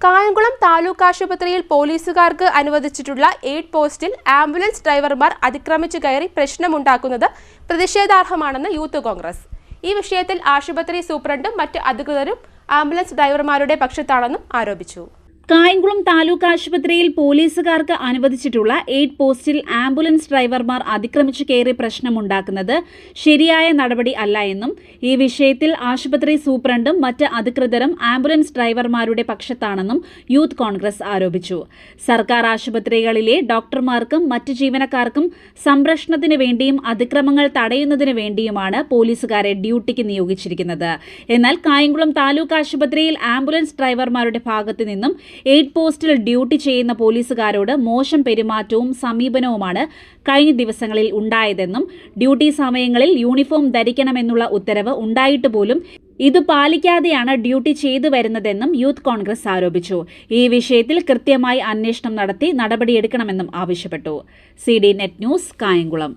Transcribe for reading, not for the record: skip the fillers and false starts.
കായംകുളം താലൂക്ക് ആശുപത്രിയിൽ പോലീസുകാർക്ക് അനുവദിച്ചിട്ടുള്ള എയ്ഡ് പോസ്റ്റിൽ ആംബുലൻസ് ഡ്രൈവർമാർ അതിക്രമിച്ചു കയറി പ്രശ്നമുണ്ടാക്കുന്നത് പ്രതിഷേധാർഹമാണെന്ന് യൂത്ത് കോൺഗ്രസ്. ഈ വിഷയത്തിൽ ആശുപത്രി സൂപ്രണ്ടും മറ്റ് അധികൃതരും ആംബുലൻസ് ഡ്രൈവർമാരുടെ പക്ഷത്താണെന്നും ആരോപിച്ചു. കായംകുളം താലൂക്ക് ആശുപത്രിയിൽ പോലീസുകാർക്ക് അനുവദിച്ചിട്ടുള്ള എയ്ഡ് പോസ്റ്റിൽ ആംബുലൻസ് ഡ്രൈവർമാർ അതിക്രമിച്ചു കയറി പ്രശ്നമുണ്ടാക്കുന്നത് ശരിയായ നടപടി അല്ല എന്നും ഈ വിഷയത്തിൽ ആശുപത്രി സൂപ്രണ്ടും മറ്റ് അധികൃതരും ആംബുലൻസ് ഡ്രൈവർമാരുടെ പക്ഷത്താണെന്നും യൂത്ത് കോൺഗ്രസ് ആരോപിച്ചു. സർക്കാർ ആശുപത്രികളിലെ ഡോക്ടർമാർക്കും മറ്റ് ജീവനക്കാർക്കും സംരക്ഷണത്തിന് വേണ്ടിയും അതിക്രമങ്ങൾ തടയുന്നതിന് വേണ്ടിയുമാണ് പോലീസുകാരെ ഡ്യൂട്ടിക്ക് നിയോഗിച്ചിരിക്കുന്നത്. എന്നാൽ കായംകുളം താലൂക്ക് ആശുപത്രിയിൽ ആംബുലൻസ് ഡ്രൈവർമാരുടെ ഭാഗത്തു നിന്നും എയ്ഡ് പോസ്റ്റിൽ ഡ്യൂട്ടി ചെയ്യുന്ന പോലീസുകാരോട് മോശം പെരുമാറ്റവും സമീപനവുമാണ് കഴിഞ്ഞ ദിവസങ്ങളിൽ ഉണ്ടായതെന്നും ഡ്യൂട്ടി സമയങ്ങളിൽ യൂണിഫോം ധരിക്കണമെന്നുള്ള ഉത്തരവ് ഉണ്ടായിട്ട് പോലും ഇത് പാലിക്കാതെയാണ് ഡ്യൂട്ടി ചെയ്തു വരുന്നതെന്നും യൂത്ത് കോൺഗ്രസ് ആരോപിച്ചു. ഈ വിഷയത്തിൽ കൃത്യമായി അന്വേഷണം നടത്തി നടപടിയെടുക്കണമെന്നും ആവശ്യപ്പെട്ടു. CD net news, Kayamkulam.